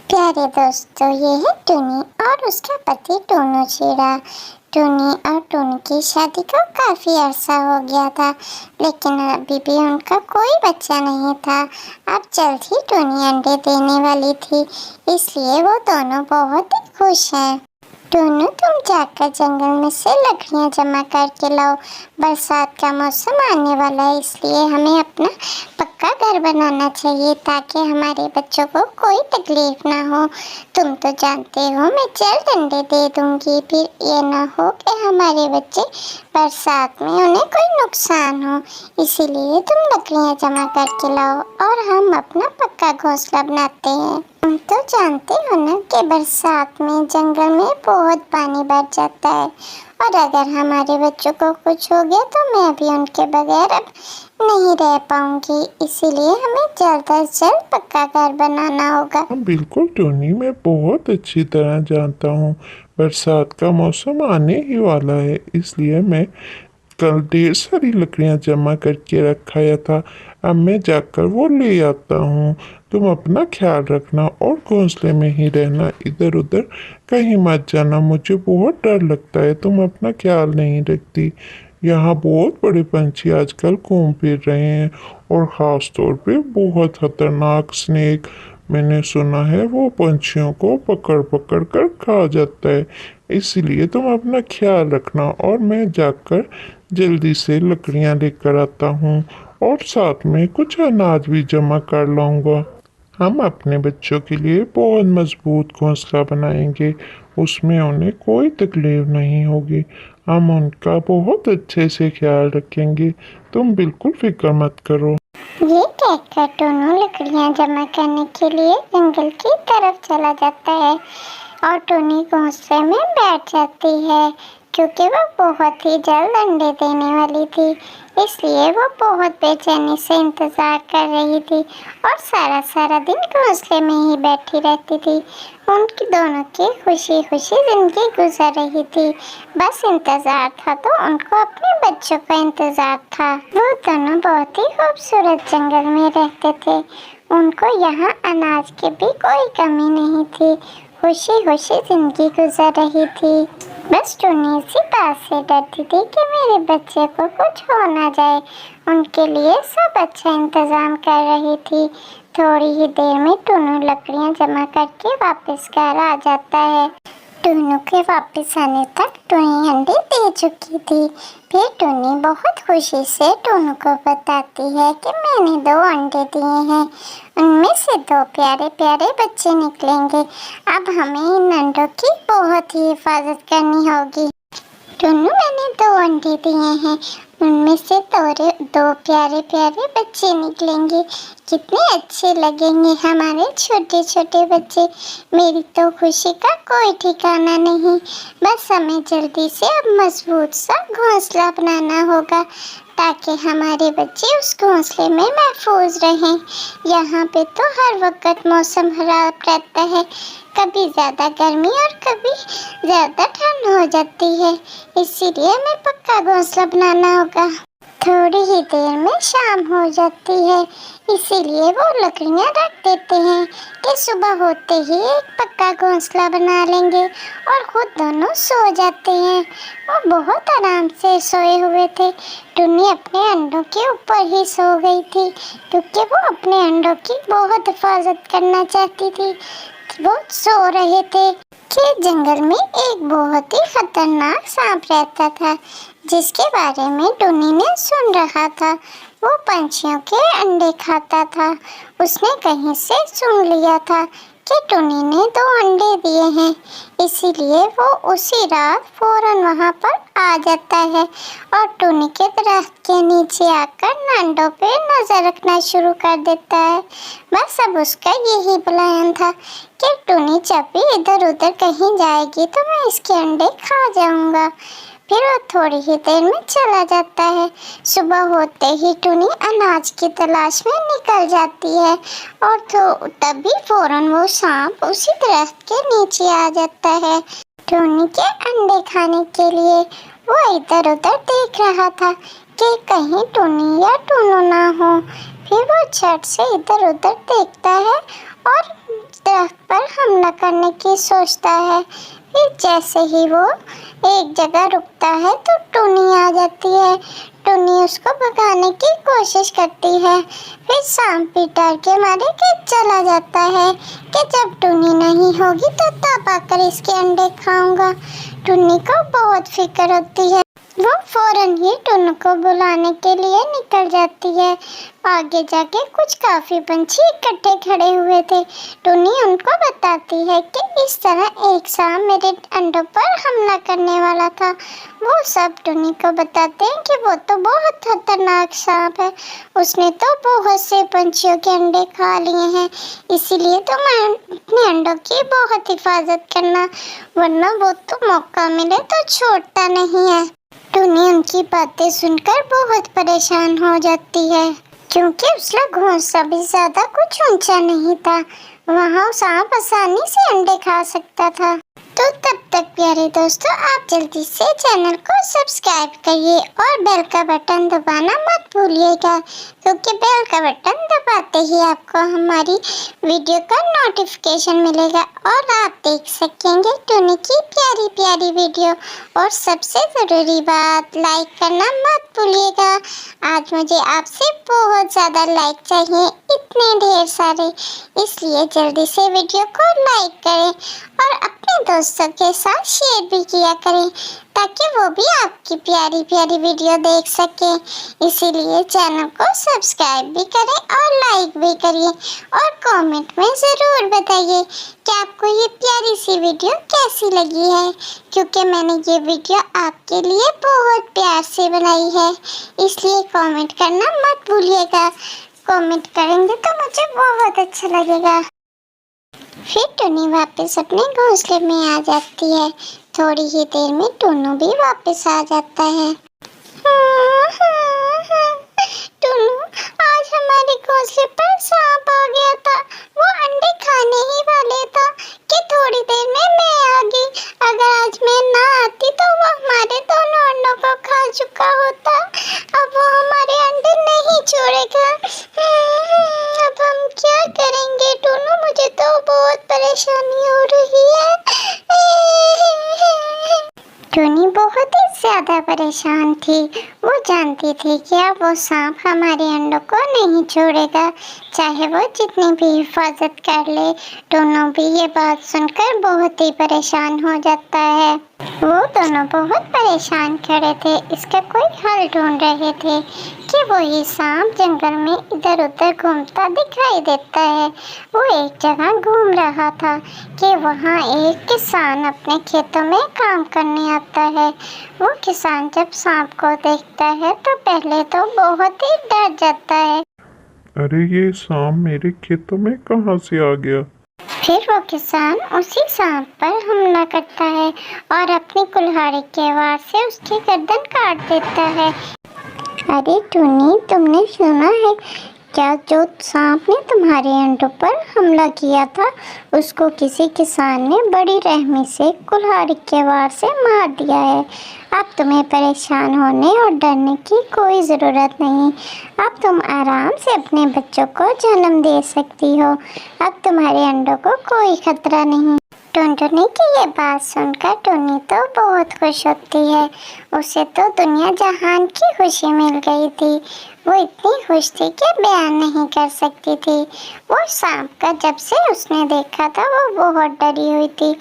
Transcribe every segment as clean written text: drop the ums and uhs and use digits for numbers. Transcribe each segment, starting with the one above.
प्यारे दोस्तों, ये है टुनी और उसका पति टोनू छेड़ा। टुनी और टोनू की शादी को काफ़ी अरसा हो गया था, लेकिन अभी भी उनका कोई बच्चा नहीं था। अब जल्द ही टुनी अंडे देने वाली थी, इसलिए वो दोनों बहुत ही खुश हैं। टोनू, तुम जाकर जंगल में से लकड़ियाँ जमा करके लाओ। बरसात का मौसम आने वाला है, इसलिए हमें अपना पक्का घर बनाना चाहिए ताकि हमारे बच्चों को कोई तकलीफ ना हो। तुम तो जानते हो मैं जल्द अंडे दे दूंगी, फिर ये ना हो कि हमारे बच्चे बरसात में उन्हें कोई नुकसान हो। इसीलिए तुम लकड़ियाँ जमा करके लाओ और हम अपना पक्का घोंसला बनाते हैं। तुम तो जानते हो ना कि बरसात में जंगल में बहुत पानी भर जाता है, और अगर हमारे बच्चों को कुछ हो गया तो मैं भी उनके बगैर अब नहीं रह पाऊंगी। इसीलिए हमें जल्द से जल्द पक्का घर बनाना होगा। हाँ बिल्कुल टोनी, मैं बहुत अच्छी तरह जानता हूँ बरसात का मौसम आने ही वाला है, इसलिए मैं कल ढेर सारी लकड़ियाँ जमा करके रखाया था। अब मैं जाकर वो ले आता हूँ। तुम अपना ख्याल रखना और घोंसले में ही रहना, इधर उधर कहीं मत जाना। मुझे बहुत डर लगता है, तुम अपना ख्याल नहीं रखती। यहाँ बहुत बड़े पंछी आजकल घूम फिर रहे हैं, और ख़ास तौर पे बहुत खतरनाक स्नेक। मैंने सुना है वो पंछियों को पकड़ पकड़ कर खा जाता है। इसलिए तुम अपना ख्याल रखना, और मैं जाकर जल्दी से लकड़ियाँ लेकर आता हूँ, और साथ में कुछ अनाज भी जमा कर लाऊंगा। हम अपने बच्चों के लिए बहुत मजबूत घोंसला बनाएंगे, उसमें उन्हें कोई तकलीफ नहीं होगी। हम उनका बहुत अच्छे से ख्याल रखेंगे, तुम बिल्कुल फिक्र मत करो। ये कहकर टोनू लकड़ियाँ जमा करने के लिए जंगल की तरफ चला जाता है और टोनी घोंसले में बैठ जाती है, क्योंकि वो बहुत ही जल्द अंडे देने वाली थी। इसलिए वो बहुत बेचैनी से इंतज़ार कर रही थी और सारा सारा दिन घोंसले में ही बैठी रहती थी। उनकी दोनों की खुशी खुशी ज़िंदगी गुजर रही थी। बस इंतज़ार था तो उनको अपने बच्चों का इंतज़ार था। वो दोनों बहुत ही खूबसूरत जंगल में रहते थे। उनको यहाँ अनाज की भी कोई कमी नहीं थी। खुशी खुशी जिंदगी गुजर रही थी। बस टुनी इसी बात से डरती थी कि मेरे बच्चे को कुछ हो ना जाए। उनके लिए सब अच्छा इंतजाम कर रही थी। थोड़ी ही देर में टुनू लकड़ियाँ जमा करके वापस घर आ जाता है। टुनू के वापस आने तक टुनी अंडे दे चुकी थी। फिर टुनी बहुत खुशी से टुनू को बताती है कि मैंने 2 अंडे दिए हैं, उनमें से 2 प्यारे प्यारे बच्चे निकलेंगे। अब हमें इन अंडों की बहुत ही हिफाजत करनी होगी। टुनू, मैंने 2 अंडे दिए हैं, उनमें से 2 प्यारे प्यारे बच्चे निकलेंगे। कितने अच्छे लगेंगे हमारे छोटे छोटे बच्चे। मेरी तो खुशी का कोई ठिकाना नहीं। बस हमें जल्दी से अब मजबूत सा घोंसला बनाना होगा ताकि हमारे बच्चे उस घोंसले में महफूज रहें। यहाँ पे तो हर वक्त मौसम खराब रहता है, कभी ज़्यादा गर्मी और कभी ज़्यादा ठंड हो जाती है। इसीलिए हमें पक्का घोंसला बनाना होगा। थोड़ी ही देर में शाम हो जाती है, इसीलिए वो लकड़ियाँ रख देते हैं कि सुबह होते ही एक पक्का घोंसला बना लेंगे, और खुद दोनों सो जाते हैं। वो बहुत आराम से सोए हुए थे। टुन्नी अपने अंडों के ऊपर ही सो गई थी, क्योंकि वो अपने अंडों की बहुत हिफाजत करना चाहती थी। वो सो रहे थे कि जंगल में एक बहुत ही खतरनाक सांप रहता था, जिसके बारे में टुनी ने सुन रहा था। वो पंछियों के अंडे खाता था। उसने कहीं से सुन लिया था कि टुनी ने 2 अंडे दिए हैं, इसीलिए वो उसी रात फौरन वहाँ पर आ जाता है और टुनी के दरख्त के नीचे आकर अंडों पे नजर रखना शुरू कर देता है। बस अब उसका यही प्लान था कि टुनी जब भी इधर उधर कहीं जाएगी तो मैं इसके अंडे खा जाऊंगा। फिर वो थोड़ी ही देर में चला जाता है। सुबह होते ही टुनी अनाज की तलाश में निकल जाती है, और तो तभी फौरन वो सांप उसी दरख्त के नीचे आ जाता है टुनी के अंडे खाने के लिए। वो इधर उधर देख रहा था कि कहीं टुनी या टुनू ना हो। फिर वो झट से इधर उधर देखता है और दरख्त पर हमला करने की सोचता है। फिर जैसे ही वो एक जगह रुकता है तो टुनी आ जाती है। टुनी उसको भगाने की कोशिश करती है। फिर सांप भी डर के मारे कि चला जाता है कि जब टुनी नहीं होगी तो तब आकर इसके अंडे खाऊंगा। टुनी को बहुत फिक्र होती है। वो फौरन ही टुन्नू को बुलाने के लिए निकल जाती है। आगे जाके कुछ काफी पंछी इकट्ठे खड़े हुए थे। टुन्नी उनको बताती है कि इस तरह एक सांप मेरे अंडों पर हमला करने वाला था। वो सब टुन्नी को बताते हैं कि वो तो बहुत खतरनाक सांप है, उसने तो बहुत से पंछियों के अंडे खा लिए हैं, इसीलिए तो मैं अपने अंडों की बहुत हिफाजत करना, वरना वो तो मौका मिले तो छोड़ता नहीं है। टुनी उनकी बातें सुनकर बहुत परेशान हो जाती है, क्योंकि उसका घोंसला भी ज्यादा कुछ ऊंचा नहीं था, वहाँ सांप आसानी से अंडे खा सकता था। तो तब तक प्यारे दोस्तों, आप जल्दी से चैनल को सब्सक्राइब करिए और बेल का बटन दबाना मत भूलिएगा, क्योंकि बेल का बटन दबाते ही आपको हमारी वीडियो का नोटिफिकेशन मिलेगा और आप देख सकेंगे टुनी की प्यारी प्यारी वीडियो। और सबसे ज़रूरी बात, लाइक करना मत भूलिएगा। आज मुझे आपसे बहुत ज़्यादा लाइक चाहिए, इतने ढेर सारे, इसलिए जल्दी से वीडियो को लाइक करें और अपने दोस्तों के साथ शेयर भी किया करें, ताकि वो भी आपकी प्यारी प्यारी वीडियो देख सके। इसीलिए चैनल को सब्सक्राइब भी करें और लाइक भी करिए और कमेंट में ज़रूर बताइए कि आपको ये प्यारी सी वीडियो कैसी लगी है, क्योंकि मैंने ये वीडियो आपके लिए बहुत प्यार से बनाई है, इसलिए कमेंट करना मत भूलिएगा। कमेंट करेंगे तो मुझे बहुत अच्छा लगेगा। फिर टुनी वापस अपने घोंसले में आ जाती है। थोड़ी ही देर में टुन्नू भी वापस आ जाता है। टुन्नू, आज हमारे घोंसले पर सांप आ गया था, वो अंडे खाने ही वाले था कि थोड़ी देर में मैं आ गई। अगर आज मैं ना आती तो वो हमारे दोनों अंडों को खा चुका होता। अब वो हमारे अंडे नहीं छोड़ेगा। अब हम क्या करेंगे टुन्नू, मुझे तो बहुत परेशानी हो रही है। टुनी बहुत ही ज्यादा परेशान थी। वो जानती थी कि अब वो सांप हमारे अंडों को नहीं छोड़ेगा, चाहे वो जितनी भी हिफाजत कर ले। टुन्नू भी ये बात सुनकर बहुत ही परेशान हो जाता है। वो दोनों बहुत परेशान खड़े थे, इसका कोई हल ढूंढ रहे थे कि वो ये सांप जंगल में इधर उधर घूमता दिखाई देता है। वो एक जगह घूम रहा था कि वहाँ एक किसान अपने खेतों में काम करने आता है। वो किसान जब सांप को देखता है तो पहले तो बहुत ही डर जाता है। अरे ये सांप मेरे खेतों में कहाँ से आ गया? फिर वो किसान उसी सांप पर हमला करता है और अपनी कुल्हाड़ी के वार से उसकी गर्दन काट देता है। अरे टुनी, तुमने सुना है क्या? जो सांप ने तुम्हारे अंडों पर हमला किया था, उसको किसी किसान ने बड़ी रहमी से कुल्हाड़ी के वार से मार दिया है। अब तुम्हें परेशान होने और डरने की कोई ज़रूरत नहीं। अब तुम आराम से अपने बच्चों को जन्म दे सकती हो। अब तुम्हारे अंडों को कोई खतरा नहीं। टुनटुनी की ये बात सुनकर टुनी तो बहुत खुश होती है। उसे तो दुनिया जहान की खुशी मिल गई थी। वो इतनी खुश थी कि बयान नहीं कर सकती थी। वो सांप का जब से उसने देखा था वो बहुत डरी हुई थी,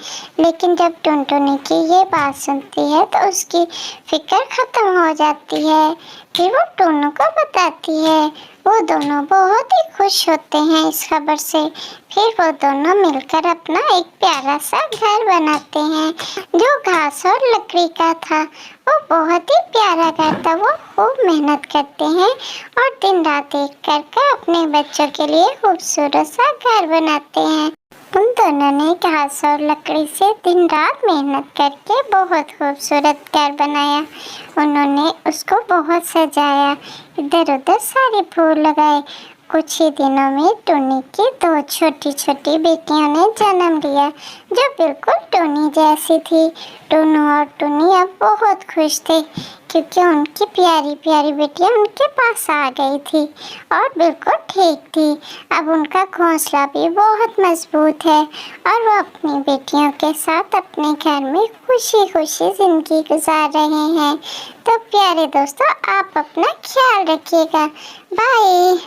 लेकिन जब टुनटुनी की ये बात सुनती है तो उसकी फिक्र खत्म हो जाती है। फिर वो टुन्नू को बताती है। वो दोनों बहुत ही खुश होते हैं इस खबर से। फिर वो दोनों मिलकर अपना एक प्यारा सा घर बनाते हैं, जो घास और लकड़ी का था। वो बहुत ही प्यारा घर था। वो खूब मेहनत करते हैं और दिन रात एक करके अपने बच्चों के लिए खूबसूरत सा घर बनाते हैं। उन दोनों ने घास और लकड़ी से दिन रात मेहनत करके बहुत खूबसूरत घर बनाया। उन्होंने उसको बहुत सजाया, इधर उधर सारे फूल लगाए। कुछ ही दिनों में टुनी की 2 छोटी छोटी बेटियों ने जन्म लिया, जो बिल्कुल टुनी जैसी थी। टुन्नू और टुनी अब बहुत खुश थे क्योंकि उनकी प्यारी प्यारी बेटियां उनके पास आ गई थी और बिल्कुल ठीक थी। अब उनका घोंसला भी बहुत मजबूत है और वो अपनी बेटियों के साथ अपने घर में खुशी खुशी ज़िंदगी गुजार रहे हैं। तो प्यारे दोस्तों, आप अपना ख्याल रखिएगा। बाय।